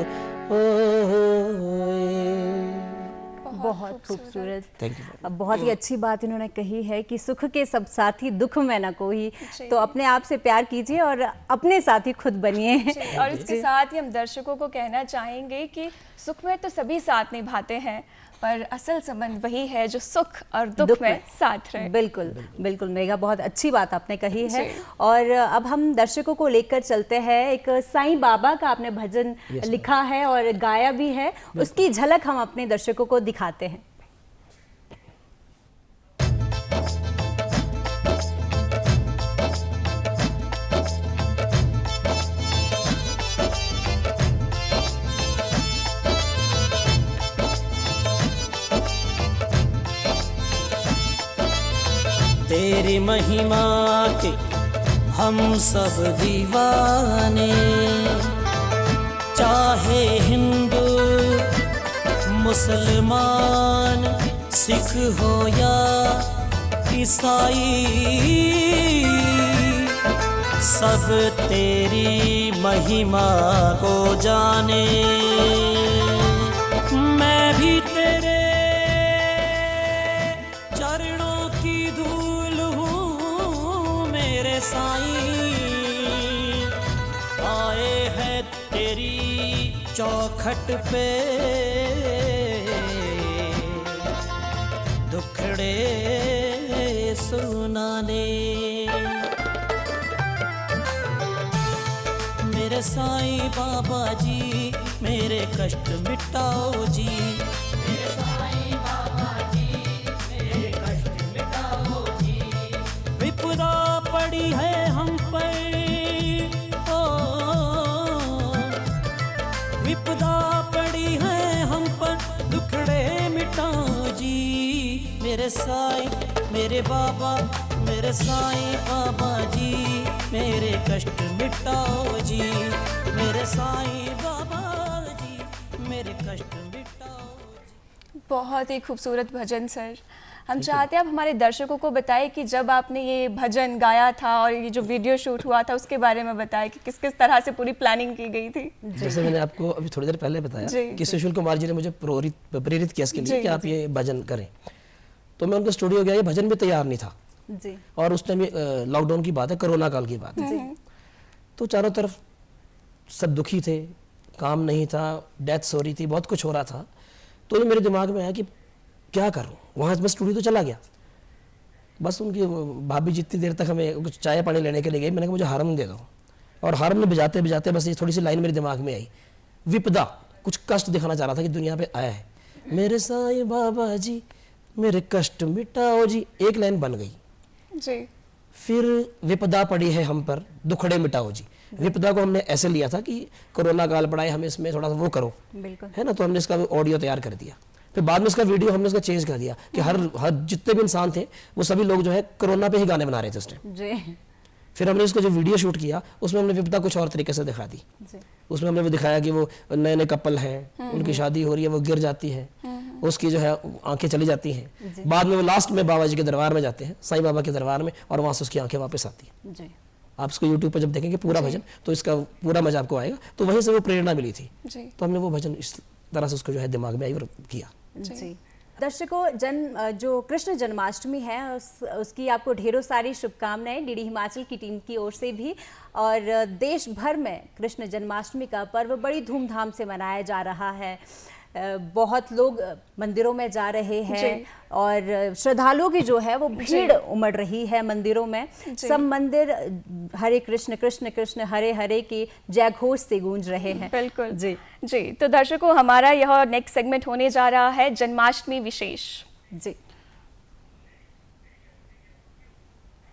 बहुत खूबसूरत, थैंक यू। अब बहुत ही अच्छी बात इन्होंने कही है कि सुख के सब साथी दुख में न कोई, तो अपने आप से प्यार कीजिए और अपने साथी खुद बनिए। और इसके साथ ही हम दर्शकों को कहना चाहेंगे कि सुख में तो सभी साथ निभाते हैं, पर असल संबंध वही है जो सुख और दुख में साथ रहे। बिल्कुल बिल्कुल मेघा, बहुत अच्छी बात आपने कही है। और अब हम दर्शकों को लेकर चलते हैं, एक साईं बाबा का आपने भजन लिखा है और गाया भी है, उसकी झलक हम अपने दर्शकों को दिखाते हैं। तेरी महिमा के हम सब दीवाने, चाहे हिंदू मुसलमान सिख हो या ईसाई, सब तेरी महिमा को जाने। मैं भी तेरे चरणों की धूल हूँ मेरे साईं, आए हैं तेरी चौखट पे दुखड़े सुनाने। मेरे साईं बाबा जी मेरे कष्ट मिटाओ जी, मेरे साईं बाबा जी मेरे कष्ट मिटाओ जी। विपदा पड़ी है हम पर, ओ विपदा पड़ी है हम पर, दुखड़े मिटाओ जी। मेरे साईं मेरे बाबा, मेरे साईं बाबा जी मेरे कष्ट मिटाओ जी, मेरे साईं बाबा जी मेरे कष्ट मिटाओ जी। बहुत ही खूबसूरत भजन सर। हम चाहते हैं आप हमारे दर्शकों को बताएं कि जब आपने ये भजन गाया था और ये जो वीडियो शूट हुआ था उसके बारे में बताएं कि किस किस तरह से पूरी प्लानिंग की गई थी। जैसे मैंने आपको अभी थोड़ी देर पहले बताया कि सुशील कुमार जी ने मुझे प्रेरित किया इसके लिए कि आप ये भजन करें। तो मैं उनके स्टूडियो गया, ये भजन भी तैयार नहीं था जी। और उस टाइम लॉकडाउन की बात है, कोरोना काल की बात है। तो चारों तरफ सब दुखी थे, काम नहीं था, डेथ्स हो रही थी, बहुत कुछ हो रहा था। तो ये मेरे दिमाग में आया कि क्या करूं। वहाँ बस स्टूडियो तो चला गया, बस उनकी भाभी जितनी देर तक हमें कुछ चाय पानी लेने के लिए गई, मैंने कहा मुझे हारम दे दो। और हारम में बजाते बजाते बस ये थोड़ी सी लाइन मेरे दिमाग में आई, विपदा, कुछ कष्ट दिखाना चाह रहा था कि दुनिया पे आया है। मेरे साईं बाबा जी मेरे कष्ट मिटाओ जी, एक लाइन बन गई जी। फिर विपदा पड़ी है हम पर, दुखड़े मिटाओ जी। विपदा को हमने ऐसे लिया था कि कोरोना काल पड़ा है, हमें इसमें थोड़ा सा वो करो, बिल्कुल है ना। तो हमने इसका ऑडियो तैयार कर दिया, फिर बाद में इसका वीडियो हमने इसका चेंज कर दिया कि हर जितने भी इंसान थे वो सभी लोग जो है कोरोना पे ही गाने बना रहे थे उस टाइम। जी फिर हमने इसको जो वीडियो शूट किया उसमें हमने विपदा कुछ और तरीके से दिखा दी। जी। उसमें हमने वो दिखाया कि वो नए नए कपल हैं, उनकी शादी हो रही है, वो गिर जाती है, उसकी जो है आंखें चली जाती हैं, बाद में वो लास्ट में बाबा जी के दरबार में जाते हैं, साईं बाबा के दरबार में, और वहां से उसकी आंखें वापस आती हैं। जी। आप इसको YouTube पर जब देखेंगे पूरा भजन तो इसका पूरा मजा आपको आएगा। तो वहीं से वो प्रेरणा मिली थी, तो हमने वो भजन इस तरह से उसको जो है दिमाग में आई और किया। जी। दर्शकों, जो कृष्ण जन्माष्टमी है उसकी आपको ढेरों सारी शुभकामनाएं डीडी हिमाचल की टीम की ओर से भी। और देश भर में कृष्ण जन्माष्टमी का पर्व बड़ी धूमधाम से मनाया जा रहा है। बहुत लोग मंदिरों में जा रहे हैं और श्रद्धालुओं की जो है वो भीड़ उमड़ रही है मंदिरों में। सब मंदिर हरे कृष्ण कृष्ण कृष्ण हरे हरे की जय घोष से गूंज रहे हैं। बिल्कुल जी जी। तो दर्शकों, हमारा यह नेक्स्ट सेगमेंट होने जा रहा है जन्माष्टमी विशेष। जी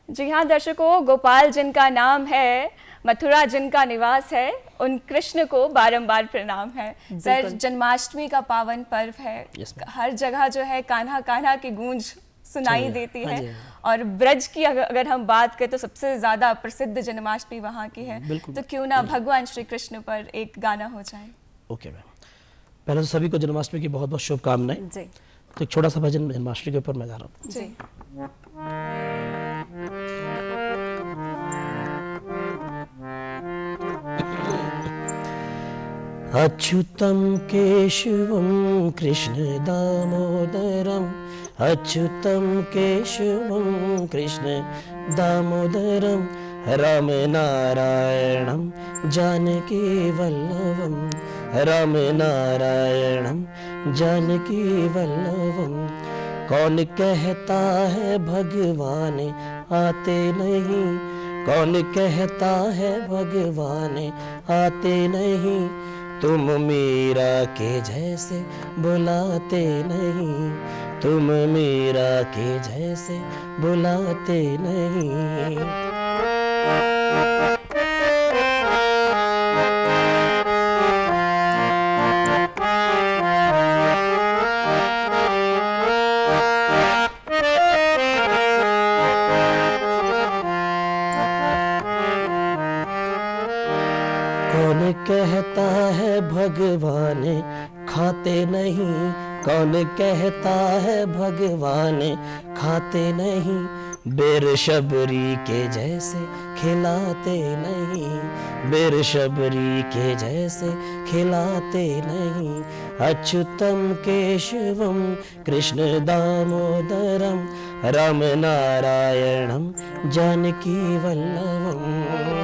जी हाँ दर्शकों, गोपाल जिनका नाम है, मथुरा जिनका निवास है, उन कृष्ण को बारंबार प्रणाम है। सर, जन्माष्टमी का पावन पर्व है, हर जगह जो है कान्हा कान्हा की गूंज सुनाई देती है। और ब्रज की अगर हम बात करें तो सबसे ज्यादा प्रसिद्ध जन्माष्टमी वहाँ की है। तो क्यों ना भगवान श्री कृष्ण पर एक गाना हो जाए। ओके मैम, पहले तो सभी को जन्माष्टमी की बहुत बहुत शुभकामनाएं। तो एक छोटा सा भजन जन्माष्टमी के ऊपर मैं गा रहा हूँ। जी। अच्युतं केशवं कृष्ण दामोदरम्, अच्युतं केशवं कृष्ण दामोदरं, राम नारायणं जानकी वल्लभं, राम नारायणं जानकी वल्लभं। कौन कहता है भगवान आते नहीं, कौन कहता है भगवान आते नहीं, तुम मीरा के जैसे बुलाते नहीं, तुम मीरा के जैसे बुलाते नहीं। कौन कहता है भगवान खाते नहीं, कौन कहता है भगवान खाते नहीं, बेर शबरी के जैसे खिलाते नहीं, बेर शबरी के जैसे खिलाते नहीं। अच्युतम केशवम कृष्ण दामोदरम राम नारायणम जानकी वल्लभम।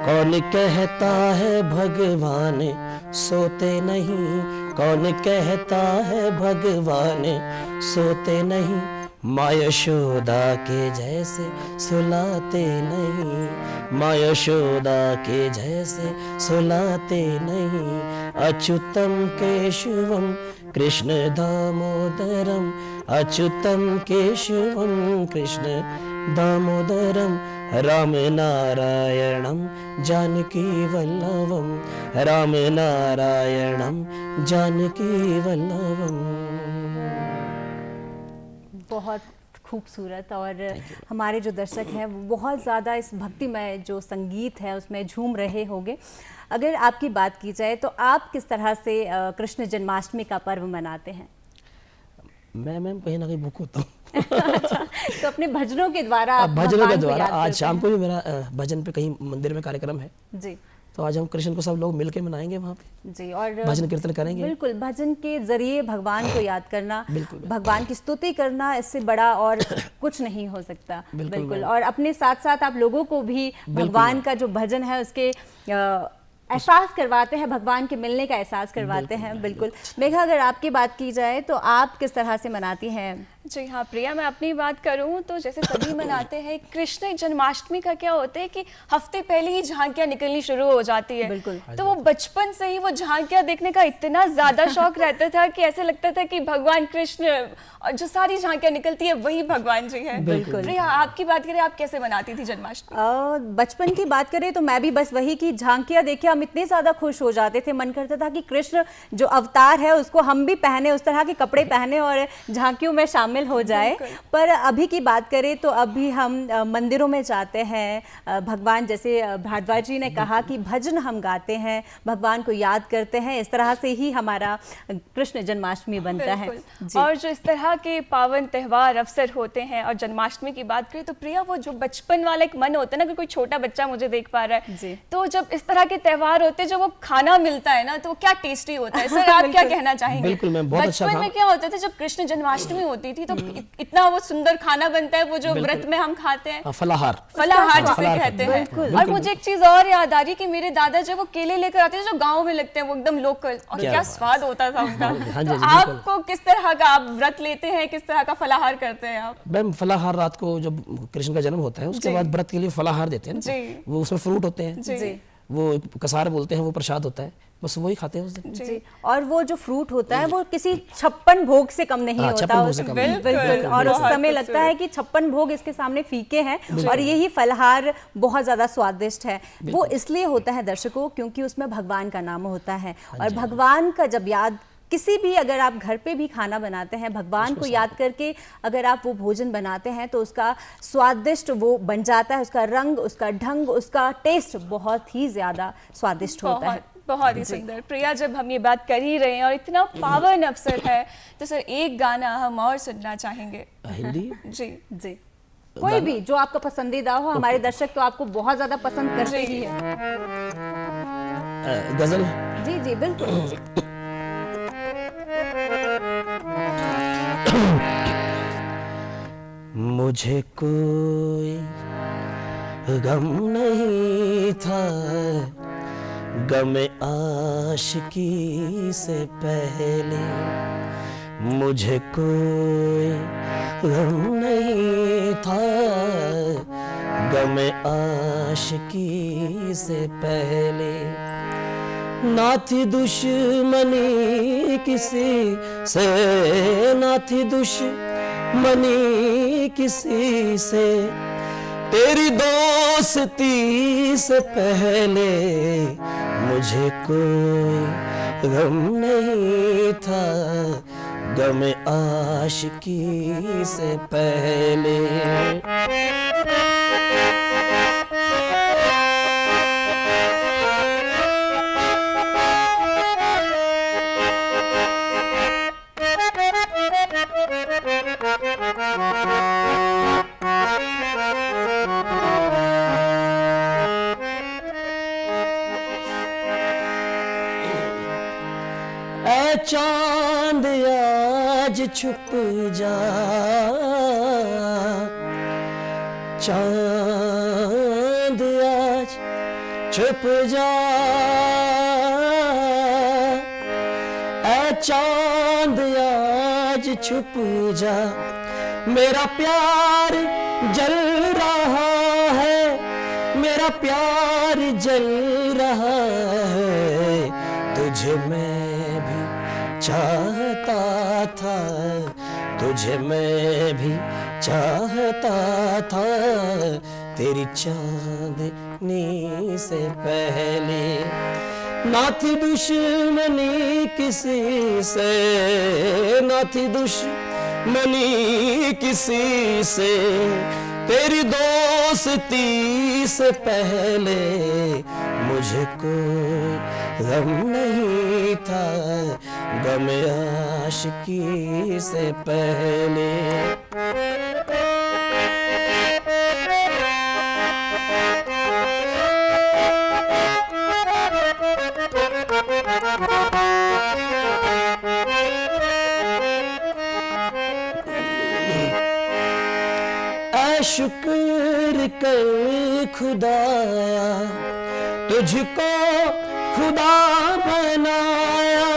कौन कहता है भगवान सोते नहीं, कौन कहता है भगवान सोते नहीं, माँ यशोदा के जैसे सुलाते नहीं, माँ यशोदा के जैसे सुलाते नहीं। अच्युतम केशवम कृष्ण दामोदरम, अच्युतम केशवम कृष्ण दामोदरम राम नारायणम जानकी वल्लभम, राम नारायणम जानकी वल्लभम। बहुत खूबसूरत। और हमारे जो दर्शक हैं वो बहुत ज़्यादा इस भक्तिमय जो संगीत है उसमें झूम रहे होंगे। अगर आपकी बात की जाए तो आप किस तरह से कृष्ण जन्माष्टमी का पर्व मनाते हैं? मैम कहीं ना कहीं बुक होता हूँ। अच्छा, तो अपने भजनों के द्वारा आप भजनों के भगवान को द्वारा याद आज करते शाम हैं? को भी मेरा भजन पे कहीं मंदिर में कार्यक्रम है, जी तो आज हम कृष्ण को सब लोग मिलके मनाएंगे वहाँ पे, जी। और भजन कीर्तन करेंगे। बिल्कुल, भजन के जरिए भगवान को याद करना, बिल्कुल। भगवान की स्तुति करना, इससे बड़ा और कुछ नहीं हो सकता। बिल्कुल बिल्कुल। मैम। और अपने साथ साथ आप लोगों को भी भगवान का जो भजन है उसके एहसास करवाते हैं, भगवान के मिलने का एहसास करवाते हैं। बिल्कुल। मेघा, अगर आपकी बात की जाए तो आप किस तरह से मनाती हैं? जी हाँ प्रिया, मैं अपनी बात करूँ तो जैसे सभी मनाते हैं, कृष्ण जन्माष्टमी का क्या होता है कि हफ्ते पहले ही झांकियाँ निकलनी शुरू हो जाती है। बिल्कुल। तो वो बचपन से ही वो झांकियाँ देखने का इतना ज्यादा शौक रहता था कि ऐसे लगता था कि भगवान कृष्ण और जो सारी झांकियाँ निकलती है वही भगवान जी है। बिल्कुल। प्रिया, आपकी बात करें, आप कैसे मनाती थी जन्माष्टमी? बचपन की बात करें तो मैं भी बस वही कि झांकियाँ देखे हम इतने ज्यादा खुश हो जाते थे, मन करता था कि कृष्ण जो अवतार है उसको हम भी पहने, उस तरह के कपड़े पहने और झांकियों में शामिल हो जाए। पर अभी की बात करें तो अभी हम मंदिरों में जाते हैं, भगवान जैसे भारद्वाज जी ने कहा कि भजन हम गाते हैं, भगवान को याद करते हैं, इस तरह से ही हमारा कृष्ण जन्माष्टमी बनता है। जी। और जो इस तरह के पावन त्योहार अवसर होते हैं और जन्माष्टमी की बात करें तो प्रिया, वो जो बचपन वाला एक मन होता है ना कि कोई छोटा बच्चा मुझे देख पा रहा है, जी। तो जब इस तरह के त्योहार होते हैं, जो वो खाना मिलता है ना, तो वो क्या टेस्टी होता है। सर, आप क्या कहना चाहेंगे? बिल्कुल मैम, बहुत अच्छा बचपन में क्या होता था जब कृष्ण जन्माष्टमी होती थी तो इतना वो सुंदर खाना बनता है, वो जो व्रत में हम खाते हैं, फलाहार फलाहार जिसे फलाहार कहते हैं। बिल्कुल। और मुझे एक चीज और याद आ रही कि मेरे दादा जब वो केले लेकर आते थे जो गांव में लगते हैं, वो एकदम लोकल, और क्या क्या बात। स्वाद होता था उनका। हाँ जी, तो जी, बिल्कुल। आपको किस तरह का आप व्रत लेते हैं, किस तरह का फलाहार करते हैं आप? मैम फलाहार रात को जब कृष्ण का जन्म होता है उसके जी। बाद व्रत के लिए फलाहार देते हैं ना, जी। वो उसमें फ्रूट होते हैं, जी। वो कसार बोलते हैं, वो प्रसाद होता है, बस वही खाते हैं उस दिन। जी। और वो जो फ्रूट होता है वो किसी 56 भोग से कम नहीं हाँ, होता। 56 भोग से कम नहीं। बिल्कुल। बिल्कुल। और उस बहुत समय लगता है कि 56 भोग इसके सामने फीके हैं और यही फलहार बहुत ज्यादा स्वादिष्ट है। वो इसलिए होता है दर्शकों क्योंकि उसमें भगवान का नाम होता है, और भगवान का जब याद, किसी भी अगर आप घर पे भी खाना बनाते हैं, भगवान को याद करके अगर आप वो भोजन बनाते हैं तो उसका स्वादिष्ट वो बन जाता है, उसका रंग, उसका ढंग, उसका टेस्ट बहुत ही ज्यादा स्वादिष्ट होता है। बहुत ही सुंदर। प्रिया, जब हम ये बात कर ही रहे हैं और इतना पावन अवसर है, तो सर एक गाना हम और सुनना चाहेंगे। हिंदी जी जी, कोई भी जो आपका पसंदीदा हो। हमारे दर्शक तो आपको बहुत ज्यादा पसंद करते ही है। गजल। जी जी बिल्कुल। मुझे कोई गम नहीं था गम आशिकी से पहले, मुझे कोई गम नहीं था गम आशिकी से पहले, ना थी दुश्मनी किसी से, ना थी दुश्मनी किसी से, तेरी दोस्ती से पहले मुझे कोई गम नहीं था, गम आशिकी से पहले। चांद आज छुप जा, चांद आज छुप जा, चांद आज छुप जा, मेरा प्यार जल रहा है, मेरा प्यार जल रहा है, तुझे मैं भी चाहता था, तुझे मैं भी चाहता था, तेरी चांदनी से पहले। ना थी दुश्मनी किसी से, ना थी दुश्मनी किसी से, तेरी दोस्ती से पहले मुझे कोई गम नहीं था, गम आशिकी से पहले। शुक्र कर खुदाया, तुझको खुदा बनाया,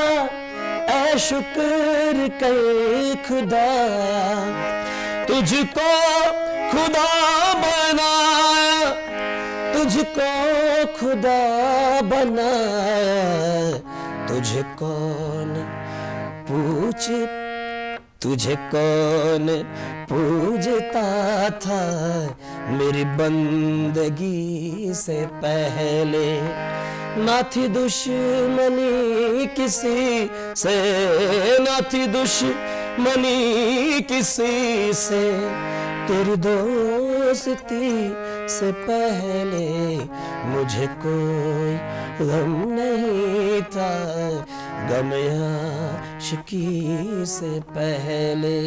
ऐ शुक्र कर खुदाया, तुझको खुदा बनाया, तुझको खुदा बनाया, तुझे कौन पूछे, तुझे कौन पूजता था, मेरी बंदगी से पहले। ना थी दुश्मनी किसी से, ना थी दुश्मनी किसी से, तेरी दोस्ती से पहले मुझे कोई गम नहीं था, गम आशिकी से पहले।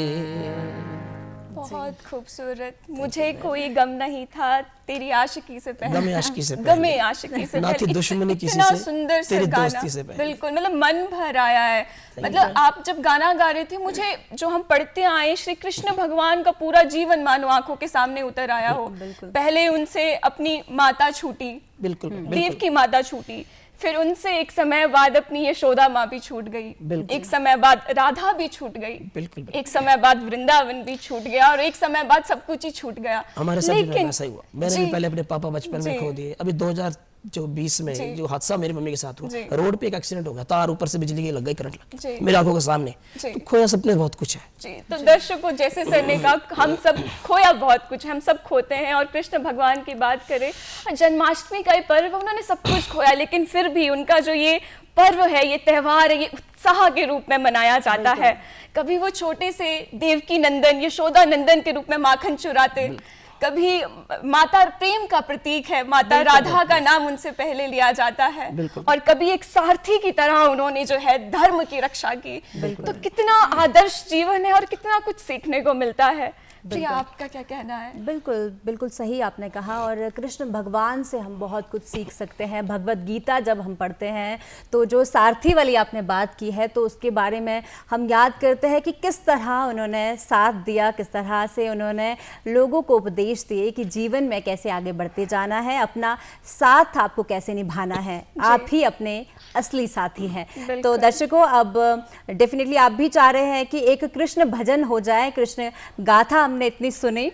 बहुत खूबसूरत। मुझे कोई गम नहीं था, तेरी आशिकी से पहले, गम आशिकी से पहले, गम आशिकी से ना थी पहले। दुश्मनी किसी इतना से, सुंदर तेरी सा दोस्ती गाना, से पहले। बिल्कुल, मतलब मन भर आया है। मतलब आप जब गाना गा रहे थे, मुझे जो हम पढ़ते आए श्री कृष्ण भगवान का पूरा जीवन मानो आंखों के सामने उतर आया हो। पहले उनसे अपनी माता छूटी, बिल्कुल, देव की माता छूटी, फिर उनसे एक समय बाद अपनी यशोदा माँ भी छूट गई, एक समय बाद राधा भी छूट गई, बिल्कुल, एक समय बाद वृंदावन भी छूट गया, और एक समय बाद सब कुछ ही छूट गया। हमारे साथ भी ऐसा ही हुआ। मैंने भी पहले अपने पापा बचपन में खो दिए। अभी 2020 में जो हादसा मेरी मम्मी के साथ हुआ, रोड पे एक एक्सीडेंट हो गया, तार ऊपर से बिजली की लग गई, करंट लग गई मेरी आंखों के सामने। तो खोया सपने बहुत कुछ है जी। तो दर्शकों, जैसे सर ने कहा, हम सब खोया बहुत कुछ, हम सब खोते हैं। और कृष्ण भगवान की बात करें, जन्माष्टमी का ये पर्व, उन्होंने सब कुछ खोया, लेकिन फिर भी उनका जो ये पर्व है, ये त्योहार है, ये उत्साह के रूप में मनाया जाता है। कभी वो छोटे से देवकी नंदन, यशोदा नंदन के रूप में माखन चुराते, कभी माता प्रेम का प्रतीक है, माता राधा का नाम उनसे पहले लिया जाता है, और कभी एक सारथी की तरह उन्होंने जो है धर्म की रक्षा की। तो कितना आदर्श जीवन है और कितना कुछ सीखने को मिलता है। जी, आपका क्या कहना है? बिल्कुल बिल्कुल सही आपने कहा। और कृष्ण भगवान से हम बहुत कुछ सीख सकते हैं। भगवत गीता जब हम पढ़ते हैं तो जो सारथी वाली आपने बात की है, तो उसके बारे में हम याद करते हैं कि किस तरह उन्होंने साथ दिया, किस तरह से उन्होंने लोगों को उपदेश दिए कि जीवन में कैसे आगे बढ़ते जाना है, अपना साथ आपको कैसे निभाना है, आप ही अपने असली साथी हैं। तो दर्शकों, अब डेफिनेटली आप भी चाह रहे हैं कि एक कृष्ण भजन हो जाए, कृष्ण गाथा हमने इतनी सुनी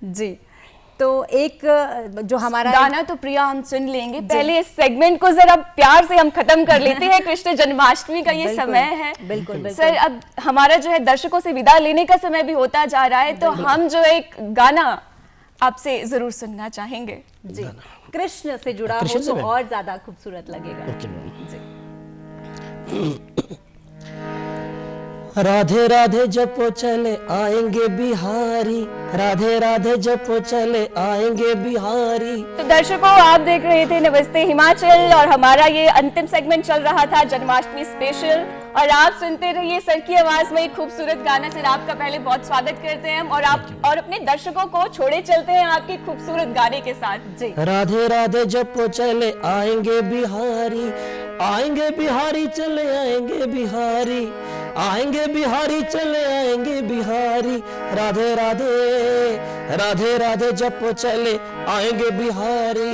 जी, तो एक जो हमारा गाना तो प्रिया हम सुन लेंगे, पहले इस सेगमेंट को जरा प्यार से हम खत्म कर लेते हैं। कृष्ण जन्माष्टमी का ये समय है। बिल्कुल सर, अब हमारा जो है दर्शकों से विदा लेने का समय भी होता जा रहा है, तो हम जो एक गाना आपसे जरूर सुनना चाहेंगे जी, कृष्ण से जुड़ा हो तो और ज्यादा खूबसूरत लगेगा। राधे राधे जपो चले आएंगे बिहारी, राधे राधे जपो चले आएंगे बिहारी। तो दर्शकों, आप देख रहे थे नमस्ते हिमाचल और हमारा ये अंतिम सेगमेंट चल रहा था जन्माष्टमी स्पेशल, और आप सुनते रहिए सर की आवाज में एक खूबसूरत गाना। सर, आपका पहले बहुत स्वागत करते हैं हम, और अपने दर्शकों को छोड़े चलते हैं आपके खूबसूरत गाने के साथ। जी। राधे राधे जपो चले आएंगे बिहारी, आएंगे बिहारी चले आएंगे बिहारी, आएंगे बिहारी चले आएंगे बिहारी। राधे राधे राधे राधे जपो चले आएंगे बिहारी।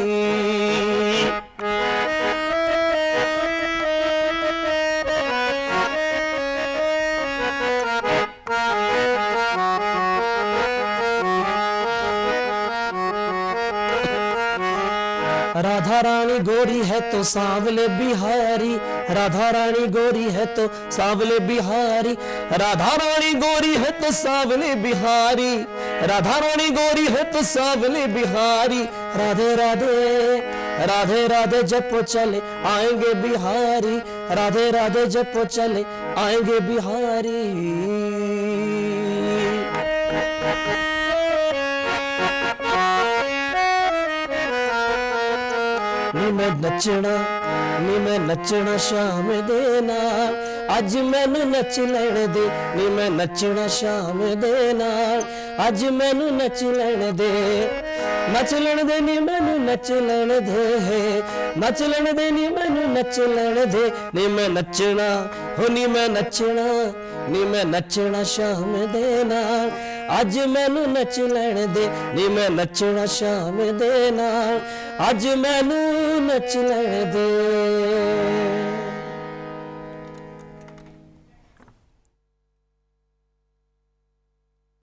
राधा रानी गोरी है तो सांवले बिहारी, राधा रानी गोरी है तो सांवले बिहारी, राधा रानी गोरी है तो सांवले बिहारी, राधा रानी गोरी है तो सांवले बिहारी। राधे राधे राधे राधे जपो चले आएंगे बिहारी, राधे राधे जपो चले आएंगे बिहारी। मैं नचना शाम दे नाल, अज मैनू नच लैण दे, नी मैं नचना शाम दे नाल, अज मैनू नच लैण दे, नच लैण दे नी मैनू नच लैण दे, नच लैण दे नी मैनू नच लैण दे, नी मैं नचना हो नी मैं नचना, नी मैं नचना शाम दे नाल, अज मैनू नच लैण दे, नी मैं नचना शाम दे नाल, अज मैनू नच लैण दे।